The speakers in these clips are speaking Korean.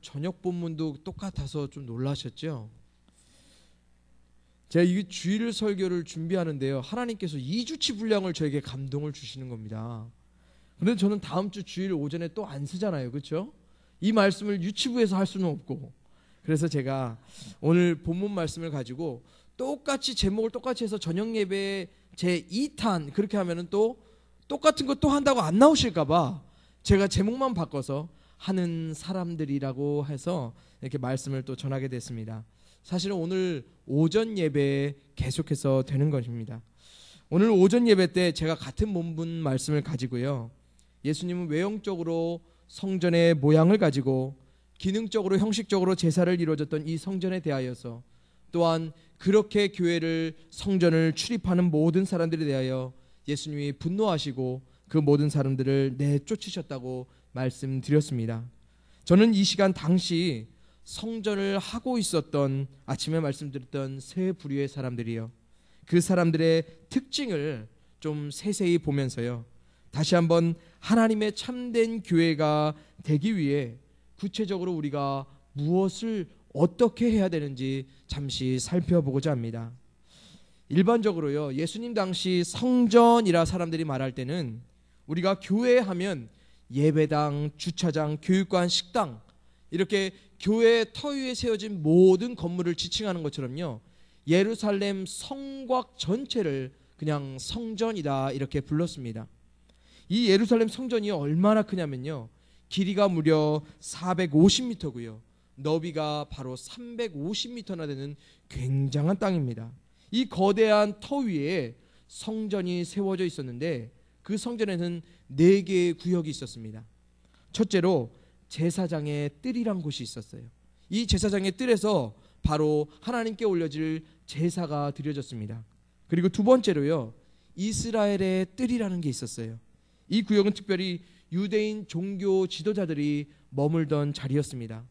저녁 본문도 똑같아서 좀 놀라셨죠? 제가 이 주일 설교를 준비하는데요, 하나님께서 2주치 분량을 저에게 감동을 주시는 겁니다. 그런데 저는 다음 주 주일 오전에 또 안 쓰잖아요, 그렇죠? 이 말씀을 유치부에서 할 수는 없고, 그래서 제가 오늘 본문 말씀을 가지고 똑같이 제목을 똑같이 해서 저녁 예배 제 2탄 그렇게 하면은 또 똑같은 거 또 한다고 안 나오실까봐 제가 제목만 바꿔서 하는 사람들이라고 해서 이렇게 말씀을 또 전하게 됐습니다. 사실은 오늘 오전 예배 계속해서 되는 것입니다. 오늘 오전 예배 때 제가 같은 본문 말씀을 가지고요, 예수님은 외형적으로 성전의 모양을 가지고 기능적으로 형식적으로 제사를 이루어졌던 이 성전에 대하여서, 또한 그렇게 교회를 성전을 출입하는 모든 사람들에 대하여 예수님이 분노하시고 그 모든 사람들을 내쫓으셨다고 말씀드렸습니다. 저는 이 시간 당시 성전을 하고 있었던, 아침에 말씀드렸던 세 부류의 사람들이요, 그 사람들의 특징을 좀 세세히 보면서요, 다시 한번 하나님의 참된 교회가 되기 위해 구체적으로 우리가 무엇을 어떻게 해야 되는지 잠시 살펴보고자 합니다. 일반적으로요, 예수님 당시 성전이라 사람들이 말할 때는 우리가 교회 하면 예배당, 주차장, 교육관, 식당, 이렇게 교회 터 위에 세워진 모든 건물을 지칭하는 것처럼요, 예루살렘 성곽 전체를 그냥 성전이다 이렇게 불렀습니다. 이 예루살렘 성전이 얼마나 크냐면요, 길이가 무려 450m고요 너비가 바로 350m나 되는 굉장한 땅입니다. 이 거대한 터 위에 성전이 세워져 있었는데, 그 성전에는 4개의 구역이 있었습니다. 첫째로 제사장의 뜰이란 곳이 있었어요. 이 제사장의 뜰에서 바로 하나님께 올려질 제사가 드려졌습니다. 그리고 두 번째로요, 이스라엘의 뜰이라는 게 있었어요. 이 구역은 특별히 유대인 종교 지도자들이 머물던 자리였습니다.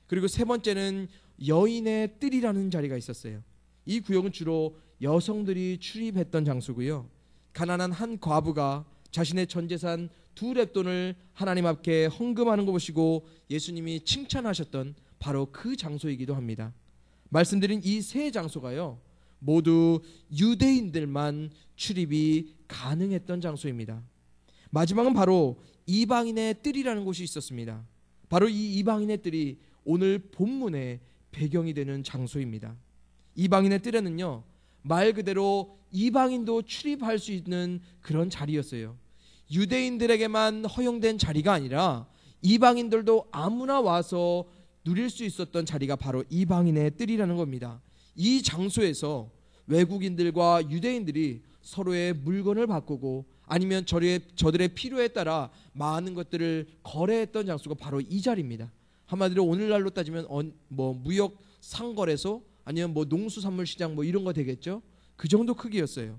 그리고 세 번째는 여인의 뜰이라는 자리가 있었어요. 이 구역은 주로 여성들이 출입했던 장소고요, 가난한 한 과부가 자신의 전 재산 2렙돈을 하나님 앞에 헌금하는 거 보시고 예수님이 칭찬하셨던 바로 그 장소이기도 합니다. 말씀드린 이 세 장소가요, 모두 유대인들만 출입이 가능했던 장소입니다. 마지막은 바로 이방인의 뜰이라는 곳이 있었습니다. 바로 이 이방인의 뜰이 오늘 본문의 배경이 되는 장소입니다. 이방인의 뜰에는요, 말 그대로 이방인도 출입할 수 있는 그런 자리였어요. 유대인들에게만 허용된 자리가 아니라 이방인들도 아무나 와서 누릴 수 있었던 자리가 바로 이방인의 뜰이라는 겁니다. 이 장소에서 외국인들과 유대인들이 서로의 물건을 바꾸고 아니면 저들의 필요에 따라 많은 것들을 거래했던 장소가 바로 이 자리입니다. 한마디로 오늘날로 따지면 무역 상거래소, 아니면 농수산물 시장 이런 거 되겠죠. 그 정도 크기였어요.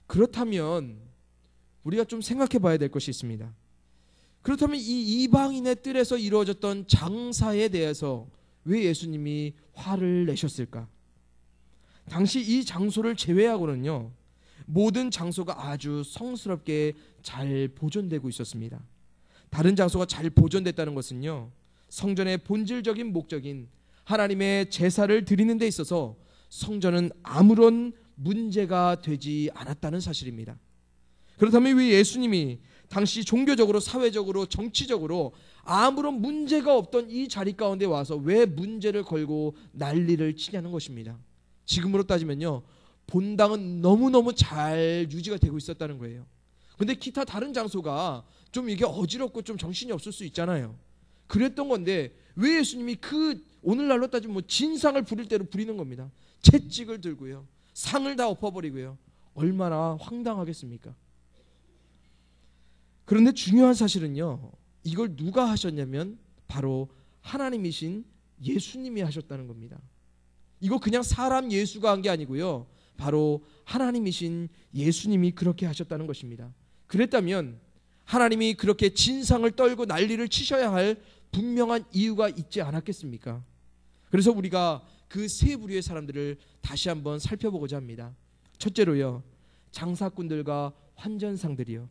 그렇다면 우리가 좀 생각해 봐야 될 것이 있습니다. 그렇다면 이 이방인의 뜰에서 이루어졌던 장사에 대해서 왜 예수님이 화를 내셨을까? 당시 이 장소를 제외하고는요, 모든 장소가 아주 성스럽게 잘 보존되고 있었습니다. 다른 장소가 잘 보존됐다는 것은요, 성전의 본질적인 목적인 하나님의 제사를 드리는 데 있어서 성전은 아무런 문제가 되지 않았다는 사실입니다. 그렇다면 왜 예수님이 당시 종교적으로, 사회적으로, 정치적으로 아무런 문제가 없던 이 자리 가운데 와서 왜 문제를 걸고 난리를 치냐는 것입니다. 지금으로 따지면요, 본당은 너무너무 잘 유지가 되고 있었다는 거예요. 근데 기타 다른 장소가 좀 이게 어지럽고 좀 정신이 없을 수 있잖아요. 그랬던 건데 왜 예수님이 오늘날로 따지면 진상을 부릴 대로 부리는 겁니다. 채찍을 들고요, 상을 다 엎어버리고요. 얼마나 황당하겠습니까? 그런데 중요한 사실은요, 이걸 누가 하셨냐면 바로 하나님이신 예수님이 하셨다는 겁니다. 이거 그냥 사람 예수가 한 게 아니고요, 바로 하나님이신 예수님이 그렇게 하셨다는 것입니다. 그랬다면 하나님이 그렇게 진상을 떨고 난리를 치셔야 할 분명한 이유가 있지 않았겠습니까? 그래서 우리가 그 세 부류의 사람들을 다시 한번 살펴보고자 합니다. 첫째로요, 장사꾼들과 환전상들이요.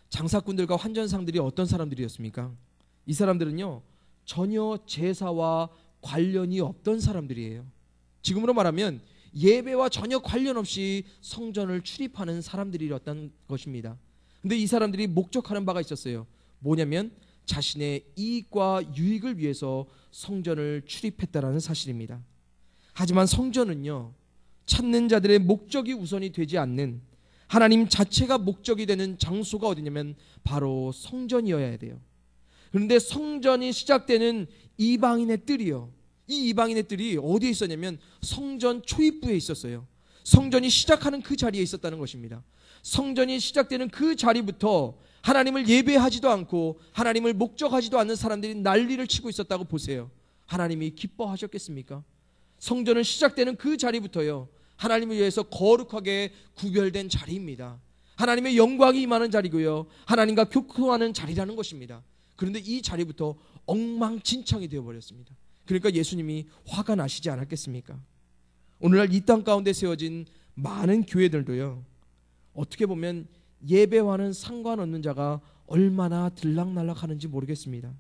장사꾼들과 환전상들이 어떤 사람들이었습니까? 이 사람들은요, 전혀 제사와 관련이 없던 사람들이에요. 지금으로 말하면 예배와 전혀 관련 없이 성전을 출입하는 사람들이었던 것입니다. 근데 이 사람들이 목적하는 바가 있었어요. 뭐냐면 자신의 이익과 유익을 위해서 성전을 출입했다라는 사실입니다. 하지만 성전은요, 찾는 자들의 목적이 우선이 되지 않는, 하나님 자체가 목적이 되는 장소가 어디냐면 바로 성전이어야 돼요. 그런데 성전이 시작되는 이방인의 뜰이요, 이 이방인의 뜰이 어디에 있었냐면 성전 초입부에 있었어요. 성전이 시작하는 그 자리에 있었다는 것입니다. 성전이 시작되는 그 자리부터 하나님을 예배하지도 않고 하나님을 목적하지도 않는 사람들이 난리를 치고 있었다고 보세요. 하나님이 기뻐하셨겠습니까? 성전은 시작되는 그 자리부터요, 하나님을 위해서 거룩하게 구별된 자리입니다. 하나님의 영광이 임하는 자리고요, 하나님과 교통하는 자리라는 것입니다. 그런데 이 자리부터 엉망진창이 되어버렸습니다. 그러니까 예수님이 화가 나시지 않았겠습니까? 오늘날 이 땅 가운데 세워진 많은 교회들도요, 어떻게 보면 예배와는 상관없는 자가 얼마나 들락날락하는지 모르겠습니다.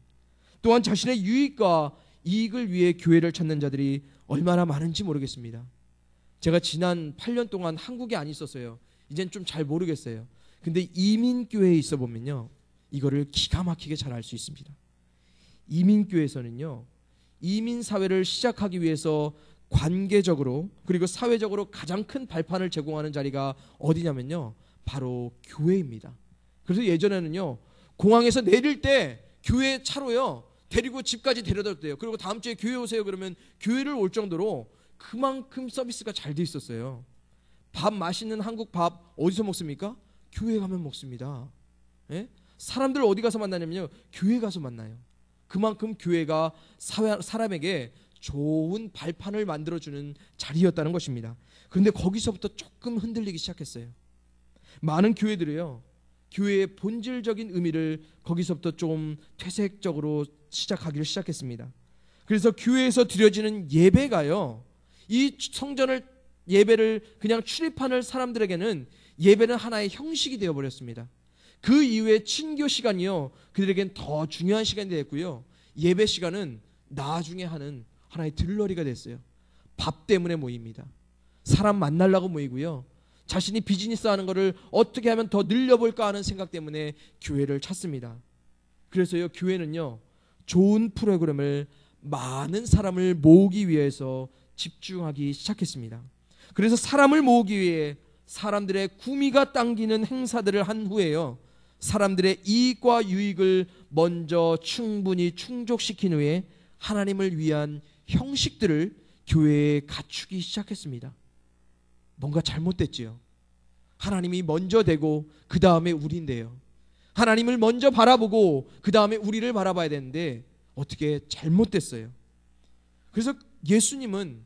또한 자신의 유익과 이익을 위해 교회를 찾는 자들이 얼마나 많은지 모르겠습니다. 제가 지난 8년 동안 한국에 안 있었어요. 이젠 좀 잘 모르겠어요. 근데 이민교회에 있어 보면요, 이거를 기가 막히게 잘 알 수 있습니다. 이민교회에서는요, 이민사회를 시작하기 위해서 관계적으로 그리고 사회적으로 가장 큰 발판을 제공하는 자리가 어디냐면요, 바로 교회입니다. 그래서 예전에는요, 공항에서 내릴 때 교회 차로요 데리고 집까지 데려다 줬대요. 그리고 다음 주에 교회 오세요 그러면 교회를 올 정도로 그만큼 서비스가 잘 돼 있었어요. 밥, 맛있는 한국 밥 어디서 먹습니까? 교회 가면 먹습니다. 예? 사람들 어디 가서 만나냐면요, 교회 가서 만나요. 그만큼 교회가 사람에게 좋은 발판을 만들어주는 자리였다는 것입니다. 그런데 거기서부터 조금 흔들리기 시작했어요. 많은 교회들이요, 교회의 본질적인 의미를 거기서부터 좀 퇴색적으로 시작하기를 시작했습니다. 그래서 교회에서 드려지는 예배가요, 이 성전을 예배를 그냥 출입하는 사람들에게는 예배는 하나의 형식이 되어버렸습니다. 그 이후에 친교 시간이요, 그들에겐 더 중요한 시간이 됐고요, 예배 시간은 나중에 하는 하나의 들러리가 됐어요. 밥 때문에 모입니다. 사람 만나려고 모이고요, 자신이 비즈니스 하는 거를 어떻게 하면 더 늘려볼까 하는 생각 때문에 교회를 찾습니다. 그래서요, 교회는요, 좋은 프로그램을 많은 사람을 모으기 위해서 집중하기 시작했습니다. 그래서 사람을 모으기 위해 사람들의 구미가 당기는 행사들을 한 후에요, 사람들의 이익과 유익을 먼저 충분히 충족시킨 후에 하나님을 위한 형식들을 교회에 갖추기 시작했습니다. 뭔가 잘못됐지요. 하나님이 먼저 되고 그 다음에 우리인데요, 하나님을 먼저 바라보고 그 다음에 우리를 바라봐야 되는데 어떻게 잘못됐어요. 그래서 예수님은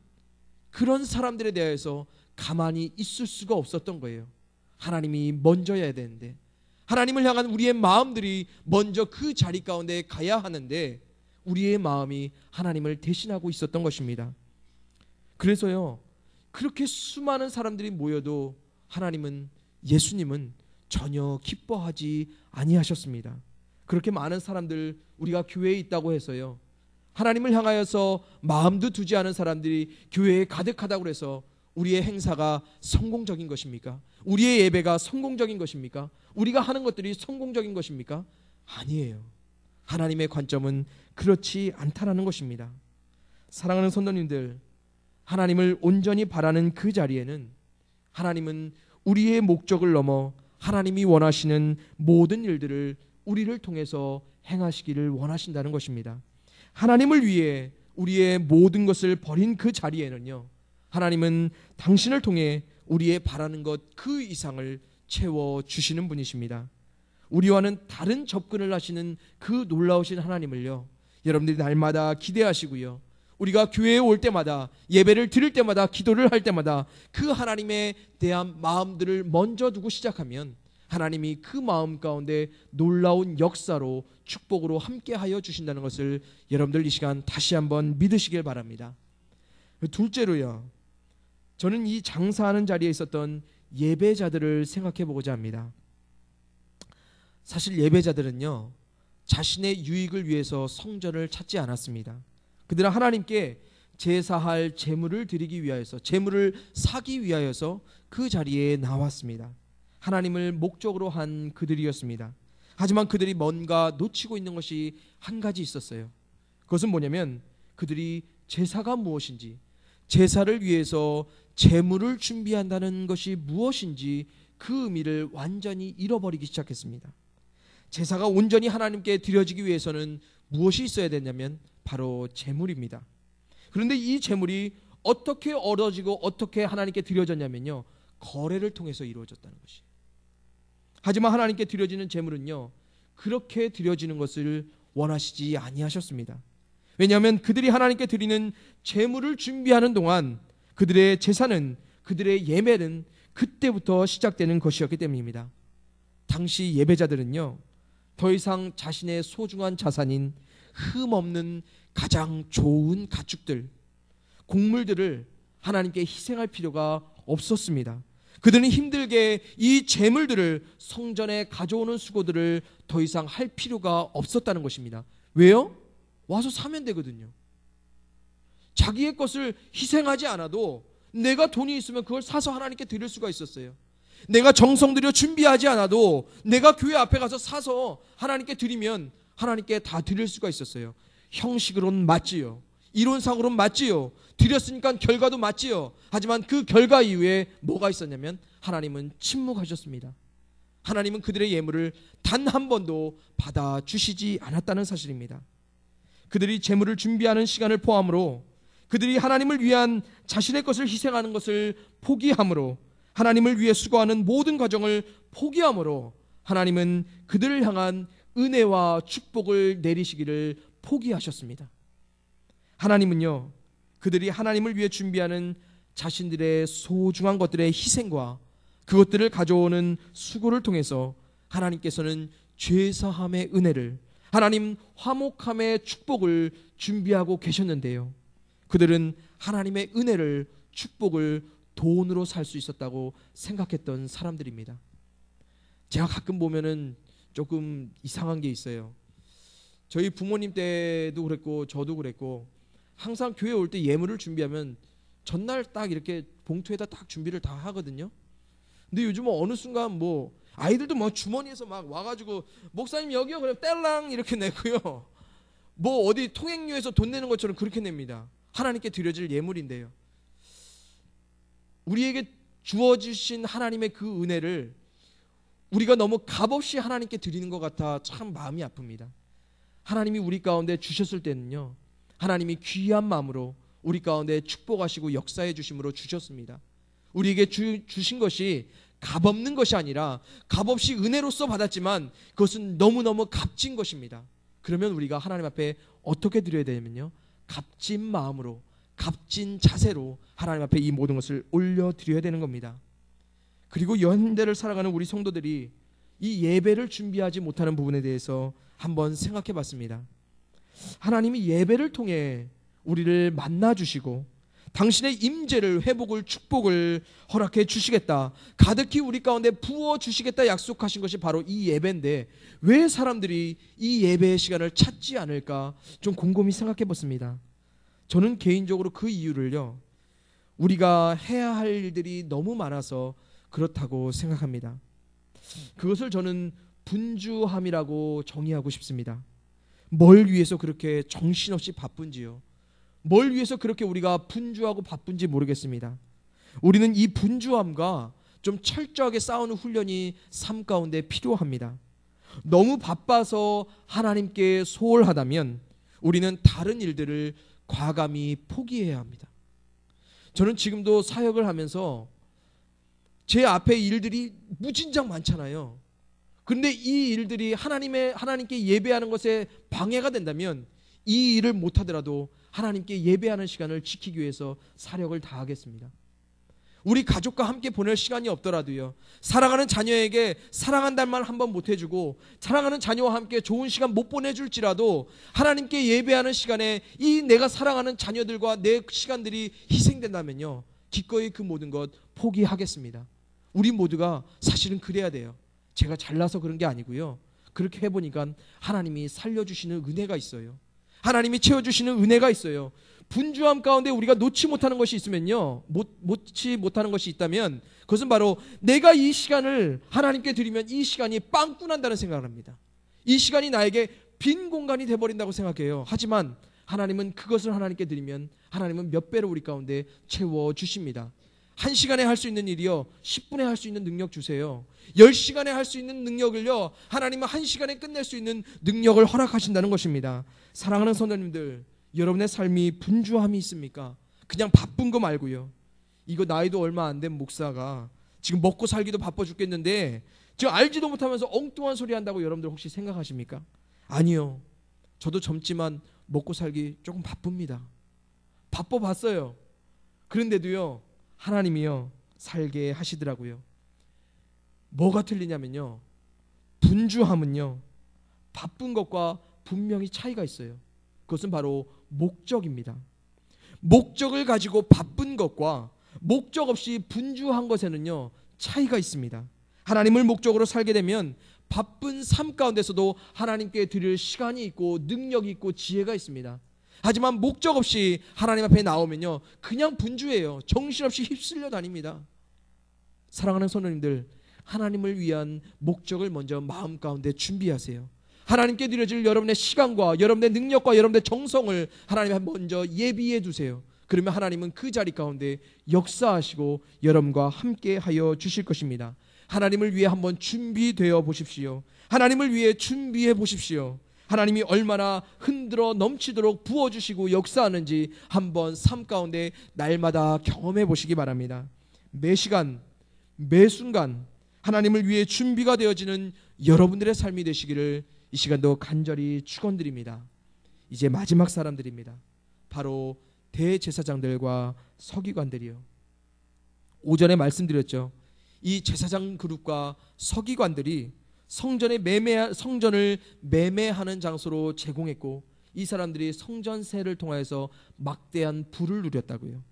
그런 사람들에 대해서 가만히 있을 수가 없었던 거예요. 하나님이 먼저여야 되는데, 하나님을 향한 우리의 마음들이 먼저 그 자리 가운데 가야 하는데 우리의 마음이 하나님을 대신하고 있었던 것입니다. 그래서요, 그렇게 수많은 사람들이 모여도 하나님은, 예수님은 전혀 기뻐하지 아니하셨습니다. 그렇게 많은 사람들, 우리가 교회에 있다고 해서요, 하나님을 향하여서 마음도 두지 않은 사람들이 교회에 가득하다고 해서 우리의 행사가 성공적인 것입니까? 우리의 예배가 성공적인 것입니까? 우리가 하는 것들이 성공적인 것입니까? 아니에요. 하나님의 관점은 그렇지 않다라는 것입니다. 사랑하는 성도님들, 하나님을 온전히 바라는 그 자리에는 하나님은 우리의 목적을 넘어 하나님이 원하시는 모든 일들을 우리를 통해서 행하시기를 원하신다는 것입니다. 하나님을 위해 우리의 모든 것을 버린 그 자리에는요, 하나님은 당신을 통해 우리의 바라는 것 그 이상을 채워주시는 분이십니다. 우리와는 다른 접근을 하시는 그 놀라우신 하나님을요, 여러분들이 날마다 기대하시고요, 우리가 교회에 올 때마다, 예배를 드릴 때마다, 기도를 할 때마다 그 하나님에 대한 마음들을 먼저 두고 시작하면 하나님이 그 마음 가운데 놀라운 역사로, 축복으로 함께하여 주신다는 것을 여러분들 이 시간 다시 한번 믿으시길 바랍니다. 둘째로요, 저는 이 장사하는 자리에 있었던 예배자들을 생각해 보고자 합니다. 사실 예배자들은요, 자신의 유익을 위해서 성전을 찾지 않았습니다. 그들은 하나님께 제사할 제물을 드리기 위하여서, 제물을 사기 위하여서 그 자리에 나왔습니다. 하나님을 목적으로 한 그들이었습니다. 하지만 그들이 뭔가 놓치고 있는 것이 한 가지 있었어요. 그것은 뭐냐면 그들이 제사가 무엇인지, 제사를 위해서 제물을 준비한다는 것이 무엇인지 그 의미를 완전히 잃어버리기 시작했습니다. 제사가 온전히 하나님께 드려지기 위해서는 무엇이 있어야 되냐면 바로 제물입니다. 그런데 이 제물이 어떻게 얻어지고 어떻게 하나님께 드려졌냐면요, 거래를 통해서 이루어졌다는 것이. 하지만 하나님께 드려지는 제물은요, 그렇게 드려지는 것을 원하시지 아니하셨습니다. 왜냐하면 그들이 하나님께 드리는 제물을 준비하는 동안 그들의 제사는, 그들의 예배는 그때부터 시작되는 것이었기 때문입니다. 당시 예배자들은요, 더 이상 자신의 소중한 자산인 흠없는 가장 좋은 가축들, 곡물들을 하나님께 희생할 필요가 없었습니다. 그들은 힘들게 이 제물들을 성전에 가져오는 수고들을 더 이상 할 필요가 없었다는 것입니다. 왜요? 와서 사면 되거든요. 자기의 것을 희생하지 않아도 내가 돈이 있으면 그걸 사서 하나님께 드릴 수가 있었어요. 내가 정성 들여 준비하지 않아도 내가 교회 앞에 가서 사서 하나님께 드리면 하나님께 다 드릴 수가 있었어요. 형식으로는 맞지요. 이론상으로는 맞지요. 드렸으니까 결과도 맞지요. 하지만 그 결과 이후에 뭐가 있었냐면 하나님은 침묵하셨습니다. 하나님은 그들의 예물을 단 한 번도 받아주시지 않았다는 사실입니다. 그들이 제물을 준비하는 시간을 포함으로, 그들이 하나님을 위한 자신의 것을 희생하는 것을 포기함으로, 하나님을 위해 수고하는 모든 과정을 포기함으로 하나님은 그들을 향한 은혜와 축복을 내리시기를 포기하셨습니다. 하나님은요, 그들이 하나님을 위해 준비하는 자신들의 소중한 것들의 희생과 그것들을 가져오는 수고를 통해서 하나님께서는 죄사함의 은혜를, 하나님 화목함의 축복을 준비하고 계셨는데요, 그들은 하나님의 은혜를, 축복을 돈으로 살 수 있었다고 생각했던 사람들입니다. 제가 가끔 보면은 조금 이상한 게 있어요. 저희 부모님 때도 그랬고 저도 그랬고, 항상 교회 올 때 예물을 준비하면 전날 딱 이렇게 봉투에다 딱 준비를 다 하거든요. 근데 요즘은 어느 순간 뭐 아이들도 뭐 주머니에서 막 와가지고 목사님 여기요, 그럼 뗄랑 이렇게 내고요. 뭐 어디 통행료에서 돈 내는 것처럼 그렇게 냅니다. 하나님께 드려질 예물인데요. 우리에게 주어주신 하나님의 그 은혜를 우리가 너무 값없이 하나님께 드리는 것 같아 참 마음이 아픕니다. 하나님이 우리 가운데 주셨을 때는요, 하나님이 귀한 마음으로 우리 가운데 축복하시고 역사해 주심으로 주셨습니다. 우리에게 주신 것이 값없는 것이 아니라 값없이 은혜로서 받았지만 그것은 너무너무 값진 것입니다. 그러면 우리가 하나님 앞에 어떻게 드려야 되냐면요, 값진 마음으로, 값진 자세로 하나님 앞에 이 모든 것을 올려드려야 되는 겁니다. 그리고 현대를 살아가는 우리 성도들이 이 예배를 준비하지 못하는 부분에 대해서 한번 생각해 봤습니다. 하나님이 예배를 통해 우리를 만나주시고 당신의 임재를, 회복을, 축복을 허락해 주시겠다, 가득히 우리 가운데 부어주시겠다 약속하신 것이 바로 이 예배인데 왜 사람들이 이 예배의 시간을 찾지 않을까 좀 곰곰이 생각해 봤습니다. 저는 개인적으로 그 이유를요, 우리가 해야 할 일들이 너무 많아서 그렇다고 생각합니다. 그것을 저는 분주함이라고 정의하고 싶습니다. 뭘 위해서 그렇게 정신없이 바쁜지요, 뭘 위해서 그렇게 우리가 분주하고 바쁜지 모르겠습니다. 우리는 이 분주함과 좀 철저하게 싸우는 훈련이 삶 가운데 필요합니다. 너무 바빠서 하나님께 소홀하다면 우리는 다른 일들을 과감히 포기해야 합니다. 저는 지금도 사역을 하면서 제 앞에 일들이 무진장 많잖아요. 그런데 이 일들이 하나님께 예배하는 것에 방해가 된다면 이 일을 못하더라도 하나님께 예배하는 시간을 지키기 위해서 사력을 다하겠습니다. 우리 가족과 함께 보낼 시간이 없더라도요, 사랑하는 자녀에게 사랑한다는 말 한 번 못 해주고 사랑하는 자녀와 함께 좋은 시간 못 보내줄지라도 하나님께 예배하는 시간에 이 내가 사랑하는 자녀들과 내 시간들이 희생된다면요, 기꺼이 그 모든 것 포기하겠습니다. 우리 모두가 사실은 그래야 돼요. 제가 잘나서 그런 게 아니고요, 그렇게 해보니까 하나님이 살려주시는 은혜가 있어요. 하나님이 채워주시는 은혜가 있어요. 분주함 가운데 우리가 놓지 못하는 것이 있으면요, 놓지 못하는 것이 있다면 그것은 바로 내가 이 시간을 하나님께 드리면 이 시간이 빵꾸난다는 생각을 합니다. 이 시간이 나에게 빈 공간이 돼버린다고 생각해요. 하지만 하나님은 그것을 하나님께 드리면 하나님은 몇 배로 우리 가운데 채워주십니다. 1시간에 할 수 있는 일이요 10분에 할 수 있는 능력 주세요. 10시간에 할 수 있는 능력을요 하나님은 1시간에 끝낼 수 있는 능력을 허락하신다는 것입니다. 사랑하는 성도님들, 여러분의 삶이 분주함이 있습니까? 그냥 바쁜 거 말고요. 이거 나이도 얼마 안 된 목사가 지금 먹고 살기도 바빠 죽겠는데 지금 알지도 못하면서 엉뚱한 소리 한다고 여러분들 혹시 생각하십니까? 아니요. 저도 젊지만 먹고 살기 조금 바쁩니다. 바빠봤어요. 그런데도요 하나님이요 살게 하시더라고요. 뭐가 틀리냐면요, 분주함은요 바쁜 것과 분명히 차이가 있어요. 그것은 바로 목적입니다. 목적을 가지고 바쁜 것과 목적 없이 분주한 것에는요 차이가 있습니다. 하나님을 목적으로 살게 되면 바쁜 삶 가운데서도 하나님께 드릴 시간이 있고 능력이 있고 지혜가 있습니다. 하지만 목적 없이 하나님 앞에 나오면요 그냥 분주해요. 정신없이 휩쓸려 다닙니다. 사랑하는 성도님들, 하나님을 위한 목적을 먼저 마음 가운데 준비하세요. 하나님께 드려질 여러분의 시간과 여러분의 능력과 여러분의 정성을 하나님 앞에 먼저 예비해 두세요. 그러면 하나님은 그 자리 가운데 역사하시고 여러분과 함께 하여 주실 것입니다. 하나님을 위해 한번 준비되어 보십시오. 하나님을 위해 준비해 보십시오. 하나님이 얼마나 흔들어 넘치도록 부어주시고 역사하는지 한번 삶 가운데 날마다 경험해 보시기 바랍니다. 매 시간 매 순간 하나님을 위해 준비가 되어지는 여러분들의 삶이 되시기를 이 시간도 간절히 축원드립니다. 이제 마지막 사람들입니다. 바로 대제사장들과 서기관들이요. 오전에 말씀드렸죠. 이 제사장 그룹과 서기관들이 성전을 매매하는 장소로 제공했고 이 사람들이 성전세를 통하여서 막대한 부를 누렸다고요.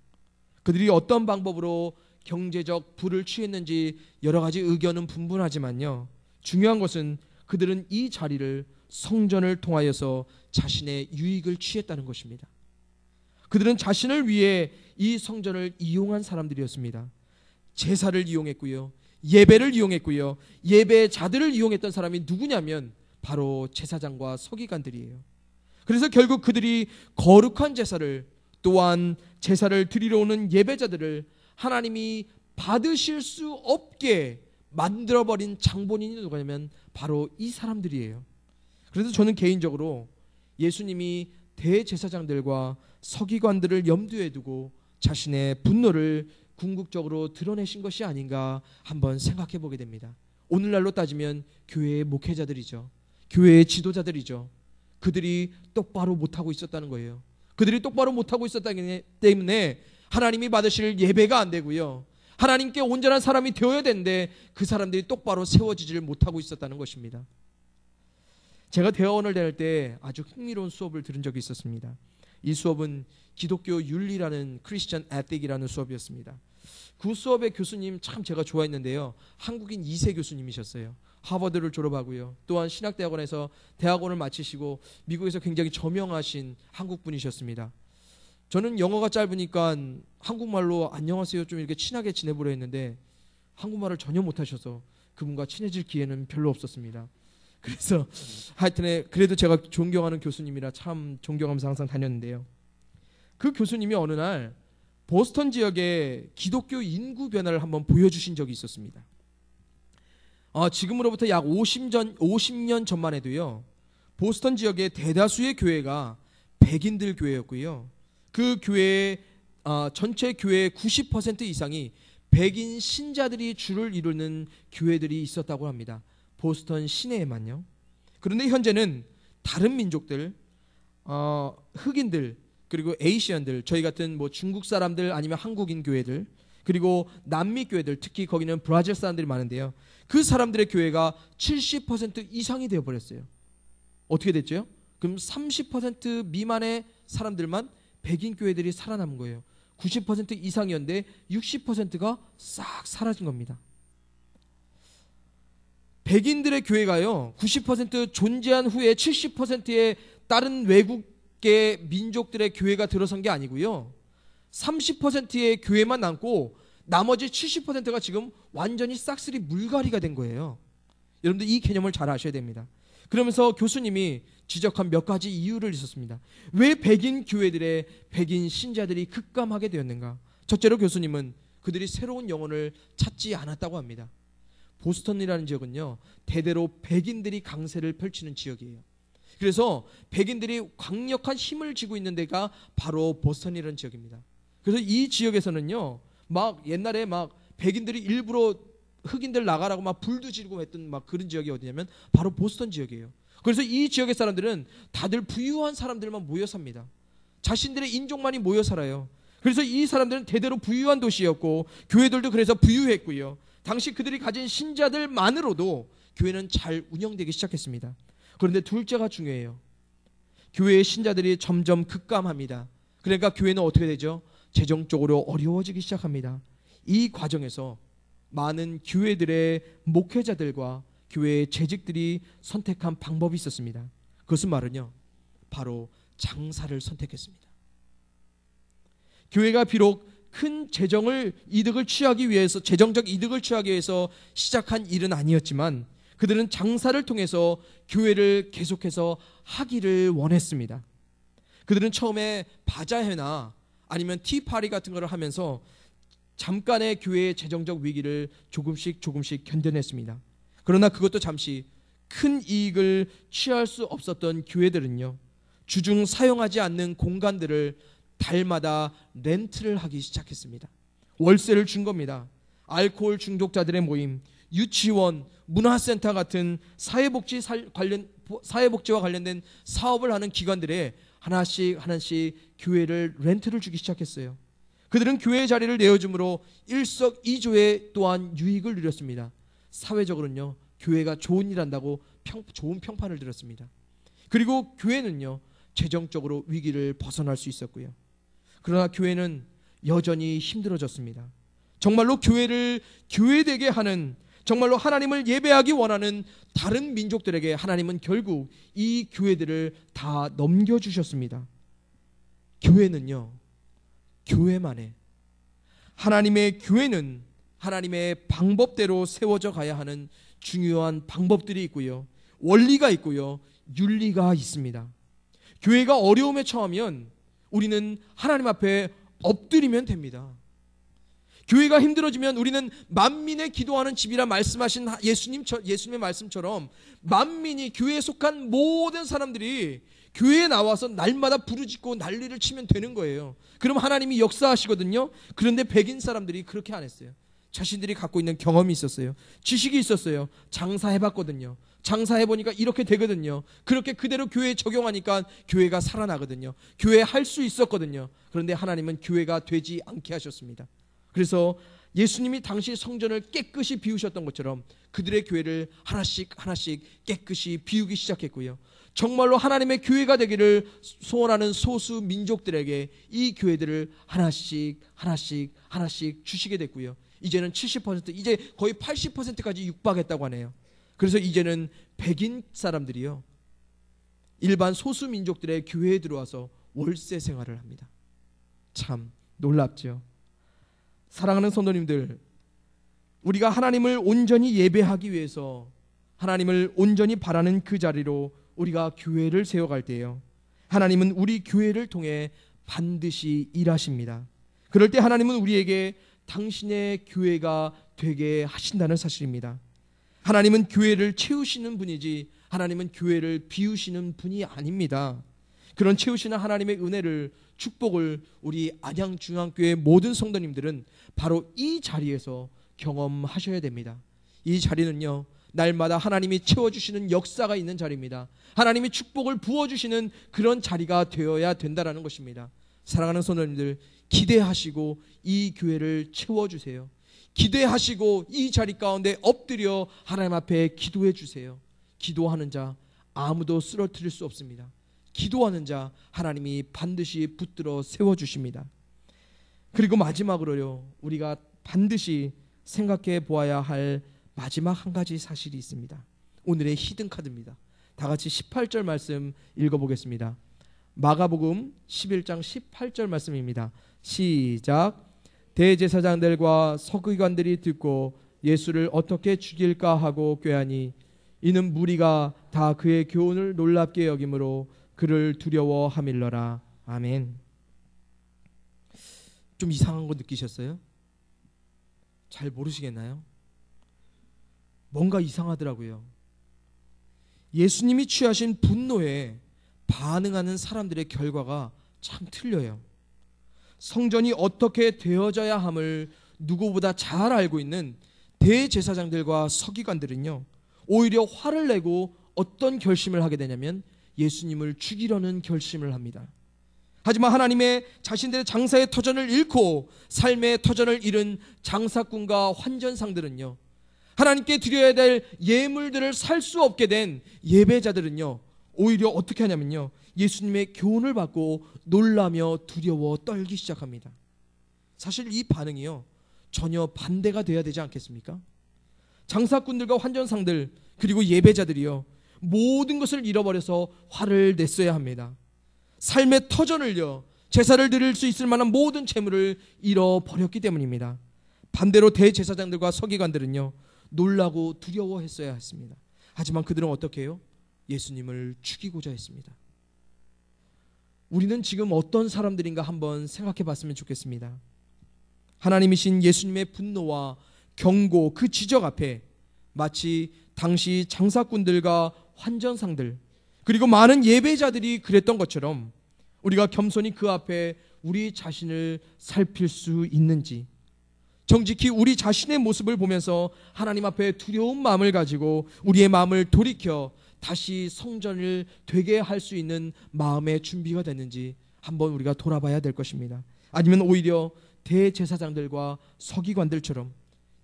그들이 어떤 방법으로 경제적 부를 취했는지 여러 가지 의견은 분분하지만요, 중요한 것은 그들은 이 자리를 성전을 통하여서 자신의 유익을 취했다는 것입니다. 그들은 자신을 위해 이 성전을 이용한 사람들이었습니다. 제사를 이용했고요, 예배를 이용했고요, 예배자들을 이용했던 사람이 누구냐면 바로 제사장과 서기관들이에요. 그래서 결국 그들이 거룩한 제사를, 또한 제사를 드리러 오는 예배자들을 하나님이 받으실 수 없게 만들어버린 장본인이 누구냐면 바로 이 사람들이에요. 그래서 저는 개인적으로 예수님이 대제사장들과 서기관들을 염두에 두고 자신의 분노를 궁극적으로 드러내신 것이 아닌가 한번 생각해 보게 됩니다. 오늘날로 따지면 교회의 목회자들이죠. 교회의 지도자들이죠. 그들이 똑바로 못하고 있었다는 거예요. 그들이 똑바로 못하고 있었기 때문에 하나님이 받으실 예배가 안 되고요, 하나님께 온전한 사람이 되어야 되는데 그 사람들이 똑바로 세워지지를 못하고 있었다는 것입니다. 제가 대학원을 다닐 때 아주 흥미로운 수업을 들은 적이 있었습니다. 이 수업은 기독교 윤리라는 크리스천 에틱이라는 수업이었습니다. 그 수업의 교수님 참 제가 좋아했는데요, 한국인 2세 교수님이셨어요. 하버드를 졸업하고요, 또한 신학대학원에서 대학원을 마치시고 미국에서 굉장히 저명하신 한국분이셨습니다. 저는 영어가 짧으니까 한국말로 안녕하세요 좀 이렇게 친하게 지내보려 했는데 한국말을 전혀 못하셔서 그분과 친해질 기회는 별로 없었습니다. 그래서 하여튼에 그래도 제가 존경하는 교수님이라 참 존경하면서 항상 다녔는데요, 그 교수님이 어느 날 보스턴 지역의 기독교 인구 변화를 한번 보여주신 적이 있었습니다. 지금으로부터 약 50년 전만 해도요, 보스턴 지역의 대다수의 교회가 백인들 교회였고요, 그 교회의 전체 교회의 90% 이상이 백인 신자들이 주를 이루는 교회들이 있었다고 합니다. 보스턴 시내에만요. 그런데 현재는 다른 민족들, 흑인들, 그리고 에이시안들, 저희 같은 뭐 중국 사람들 아니면 한국인 교회들, 그리고 남미 교회들, 특히 거기는 브라질 사람들이 많은데요, 그 사람들의 교회가 70% 이상이 되어버렸어요. 어떻게 됐죠? 그럼 30% 미만의 사람들만 백인 교회들이 살아남은 거예요. 90% 이상이었는데 60%가 싹 사라진 겁니다. 백인들의 교회가요 90% 존재한 후에 70%의 다른 외국계 민족들의 교회가 들어선 게 아니고요 30%의 교회만 남고 나머지 70%가 지금 완전히 싹쓸이 물갈이가 된 거예요. 여러분들 이 개념을 잘 아셔야 됩니다. 그러면서 교수님이 지적한 몇 가지 이유를 있었습니다. 왜 백인 교회들의 백인 신자들이 급감하게 되었는가? 첫째로 교수님은 그들이 새로운 영혼을 찾지 않았다고 합니다. 보스턴이라는 지역은요 대대로 백인들이 강세를 펼치는 지역이에요. 그래서 백인들이 강력한 힘을 쥐고 있는 데가 바로 보스턴이라는 지역입니다. 그래서 이 지역에서는요 막 옛날에 막 백인들이 일부러 흑인들 나가라고 막 불도 지르고 했던 막 그런 지역이 어디냐면 바로 보스턴 지역이에요. 그래서 이 지역의 사람들은 다들 부유한 사람들만 모여 삽니다. 자신들의 인종만이 모여 살아요. 그래서 이 사람들은 대대로 부유한 도시였고 교회들도 그래서 부유했고요. 당시 그들이 가진 신자들만으로도 교회는 잘 운영되기 시작했습니다. 그런데 둘째가 중요해요. 교회의 신자들이 점점 급감합니다. 그러니까 교회는 어떻게 되죠? 재정적으로 어려워지기 시작합니다. 이 과정에서 많은 교회들의 목회자들과 교회의 재직들이 선택한 방법이 있었습니다. 그것은 말은요 바로 장사를 선택했습니다. 교회가 비록 큰 재정적 이득을 취하기 위해서 시작한 일은 아니었지만 그들은 장사를 통해서 교회를 계속해서 하기를 원했습니다. 그들은 처음에 바자회나 아니면 티파리 같은 거를 하면서 잠깐의 교회의 재정적 위기를 조금씩 견뎌냈습니다. 그러나 그것도 잠시 큰 이익을 취할 수 없었던 교회들은요 주중 사용하지 않는 공간들을 달마다 렌트를 하기 시작했습니다. 월세를 준 겁니다. 알코올 중독자들의 모임, 유치원, 문화센터 같은 사회복지와 관련된 사업을 하는 기관들에 하나씩 교회를 렌트를 주기 시작했어요. 그들은 교회의 자리를 내어줌으로 일석이조의 또한 유익을 누렸습니다. 사회적으로는요 교회가 좋은 일 한다고 좋은 평판을 들었습니다. 그리고 교회는요 재정적으로 위기를 벗어날 수 있었고요. 그러나 교회는 여전히 힘들어졌습니다. 정말로 교회를 교회되게 하는, 정말로 하나님을 예배하기 원하는 다른 민족들에게 하나님은 결국 이 교회들을 다 넘겨주셨습니다. 교회는요 교회만의, 하나님의 교회는 하나님의 방법대로 세워져 가야 하는 중요한 방법들이 있고요, 원리가 있고요, 윤리가 있습니다. 교회가 어려움에 처하면 우리는 하나님 앞에 엎드리면 됩니다. 교회가 힘들어지면 우리는 만민의 기도하는 집이라 말씀하신 예수님의 말씀처럼 만민이, 교회에 속한 모든 사람들이 교회에 나와서 날마다 부르짖고 난리를 치면 되는 거예요. 그럼 하나님이 역사하시거든요. 그런데 백인 사람들이 그렇게 안 했어요. 자신들이 갖고 있는 경험이 있었어요. 지식이 있었어요. 장사해봤거든요. 장사해보니까 이렇게 되거든요. 그렇게 그대로 교회에 적용하니까 교회가 살아나거든요. 교회 할 수 있었거든요. 그런데 하나님은 교회가 되지 않게 하셨습니다. 그래서 예수님이 당시 성전을 깨끗이 비우셨던 것처럼 그들의 교회를 하나씩 깨끗이 비우기 시작했고요. 정말로 하나님의 교회가 되기를 소원하는 소수 민족들에게 이 교회들을 하나씩 주시게 됐고요. 이제는 70%, 이제 거의 80%까지 육박했다고 하네요. 그래서 이제는 백인 사람들이요 일반 소수 민족들의 교회에 들어와서 월세 생활을 합니다. 참 놀랍죠. 사랑하는 성도님들, 우리가 하나님을 온전히 예배하기 위해서 하나님을 온전히 바라는 그 자리로 우리가 교회를 세워갈 때요, 하나님은 우리 교회를 통해 반드시 일하십니다. 그럴 때 하나님은 우리에게 당신의 교회가 되게 하신다는 사실입니다. 하나님은 교회를 채우시는 분이지 하나님은 교회를 비우시는 분이 아닙니다. 그런 채우시는 하나님의 은혜를, 축복을 우리 안양중앙교회 모든 성도님들은 바로 이 자리에서 경험하셔야 됩니다. 이 자리는요 날마다 하나님이 채워주시는 역사가 있는 자리입니다. 하나님이 축복을 부어주시는 그런 자리가 되어야 된다는 것입니다. 사랑하는 성도님들, 기대하시고 이 교회를 채워주세요. 기대하시고 이 자리 가운데 엎드려 하나님 앞에 기도해 주세요. 기도하는 자 아무도 쓰러뜨릴 수 없습니다. 기도하는 자 하나님이 반드시 붙들어 세워주십니다. 그리고 마지막으로요, 우리가 반드시 생각해 보아야 할 마지막 한 가지 사실이 있습니다. 오늘의 히든카드입니다. 다 같이 18절 말씀 읽어보겠습니다. 마가복음 11장 18절 말씀입니다. 시작. 대제사장들과 서기관들이 듣고 예수를 어떻게 죽일까 하고 꾀하니 이는 무리가 다 그의 교훈을 놀랍게 여김으로 그를 두려워하밀러라. 아멘. 좀 이상한 거 느끼셨어요? 잘 모르시겠나요? 뭔가 이상하더라고요. 예수님이 취하신 분노에 반응하는 사람들의 결과가 참 틀려요. 성전이 어떻게 되어져야 함을 누구보다 잘 알고 있는 대제사장들과 서기관들은요, 오히려 화를 내고 어떤 결심을 하게 되냐면 예수님을 죽이려는 결심을 합니다. 하지만 하나님의 자신들의 장사의 터전을 잃고 삶의 터전을 잃은 장사꾼과 환전상들은요, 하나님께 드려야 될 예물들을 살 수 없게 된 예배자들은요, 오히려 어떻게 하냐면요, 예수님의 교훈을 받고 놀라며 두려워 떨기 시작합니다. 사실 이 반응이요, 전혀 반대가 돼야 되지 않겠습니까? 장사꾼들과 환전상들 그리고 예배자들이요, 모든 것을 잃어버려서 화를 냈어야 합니다. 삶의 터전을요, 제사를 드릴 수 있을 만한 모든 재물을 잃어버렸기 때문입니다. 반대로 대제사장들과 서기관들은요, 놀라고 두려워했어야 했습니다. 하지만 그들은 어떻게 해요? 예수님을 죽이고자 했습니다. 우리는 지금 어떤 사람들인가 한번 생각해 봤으면 좋겠습니다. 하나님이신 예수님의 분노와 경고, 그 지적 앞에 마치 당시 장사꾼들과 환전상들 그리고 많은 예배자들이 그랬던 것처럼 우리가 겸손히 그 앞에 우리 자신을 살필 수 있는지, 정직히 우리 자신의 모습을 보면서 하나님 앞에 두려운 마음을 가지고 우리의 마음을 돌이켜 다시 성전을 되게 할 수 있는 마음의 준비가 됐는지 한번 우리가 돌아봐야 될 것입니다. 아니면 오히려 대제사장들과 서기관들처럼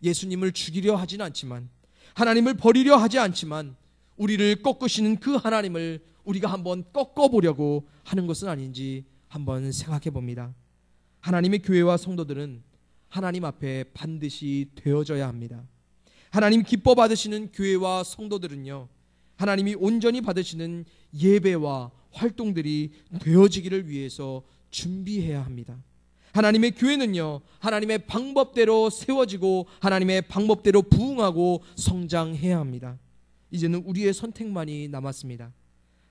예수님을 죽이려 하진 않지만, 하나님을 버리려 하지 않지만 우리를 꺾으시는 그 하나님을 우리가 한번 꺾어보려고 하는 것은 아닌지 한번 생각해 봅니다. 하나님의 교회와 성도들은 하나님 앞에 반드시 되어져야 합니다. 하나님 기뻐 받으시는 교회와 성도들은요, 하나님이 온전히 받으시는 예배와 활동들이 되어지기를 위해서 준비해야 합니다. 하나님의 교회는요, 하나님의 방법대로 세워지고 하나님의 방법대로 부흥하고 성장해야 합니다. 이제는 우리의 선택만이 남았습니다.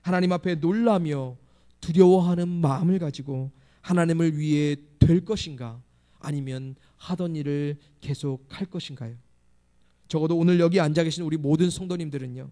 하나님 앞에 놀라며 두려워하는 마음을 가지고 하나님을 위해 될 것인가, 아니면 하던 일을 계속 할 것인가요? 적어도 오늘 여기 앉아 계신 우리 모든 성도님들은요,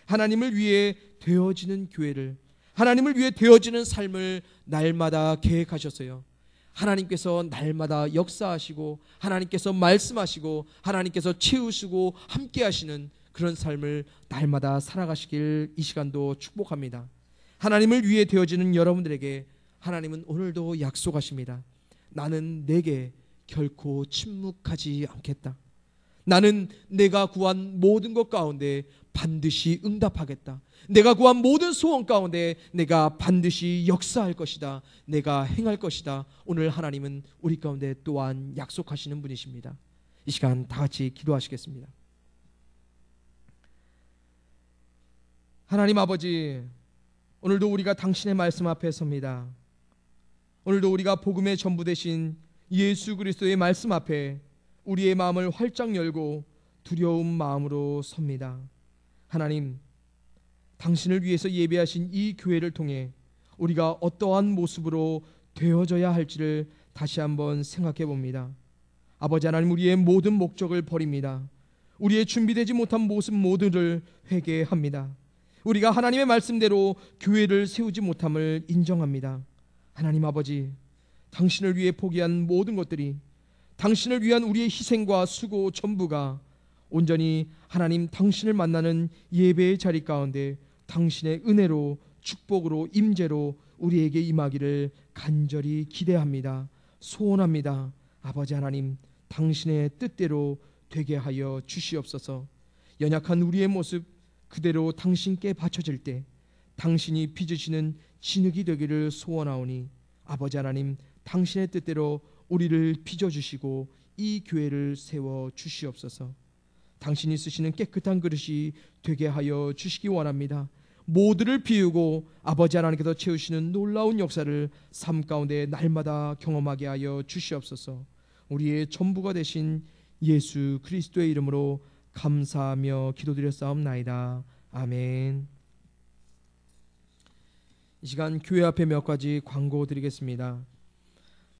하나님을 위해 되어지는 교회를, 하나님을 위해 되어지는 삶을 날마다 계획하셨어요. 하나님께서 날마다 역사하시고 하나님께서 말씀하시고 하나님께서 채우시고 함께 하시는 그런 삶을 날마다 살아가시길 이 시간도 축복합니다. 하나님을 위해 되어지는 여러분들에게 하나님은 오늘도 약속하십니다. 나는 내게 결코 침묵하지 않겠다. 나는 내가 구한 모든 것 가운데 반드시 응답하겠다. 내가 구한 모든 소원 가운데 내가 반드시 역사할 것이다. 내가 행할 것이다. 오늘 하나님은 우리 가운데 또한 약속하시는 분이십니다. 이 시간 다 같이 기도하시겠습니다. 하나님 아버지, 오늘도 우리가 당신의 말씀 앞에 섭니다. 오늘도 우리가 복음의 전부 되신 예수 그리스도의 말씀 앞에 우리의 마음을 활짝 열고 두려운 마음으로 섭니다. 하나님, 당신을 위해서 예배하신 이 교회를 통해 우리가 어떠한 모습으로 되어져야 할지를 다시 한번 생각해 봅니다. 아버지 하나님, 우리의 모든 목적을 버립니다. 우리의 준비되지 못한 모습 모두를 회개합니다. 우리가 하나님의 말씀대로 교회를 세우지 못함을 인정합니다. 하나님 아버지, 당신을 위해 포기한 모든 것들이, 당신을 위한 우리의 희생과 수고 전부가 온전히 하나님 당신을 만나는 예배의 자리 가운데 당신의 은혜로, 축복으로, 임재로 우리에게 임하기를 간절히 기대합니다. 소원합니다. 아버지 하나님, 당신의 뜻대로 되게 하여 주시옵소서. 연약한 우리의 모습 그대로 당신께 바쳐질 때 당신이 빚으시는 진흙이 되기를 소원하오니 아버지 하나님, 당신의 뜻대로 우리를 빚어주시고 이 교회를 세워 주시옵소서. 당신이 쓰시는 깨끗한 그릇이 되게 하여 주시기 원합니다. 모두를 비우고 아버지 하나님께서 채우시는 놀라운 역사를 삶 가운데 날마다 경험하게 하여 주시옵소서. 우리의 전부가 되신 예수 그리스도의 이름으로 감사하며 기도드렸사옵나이다. 아멘. 이 시간 교회 앞에 몇 가지 광고 드리겠습니다.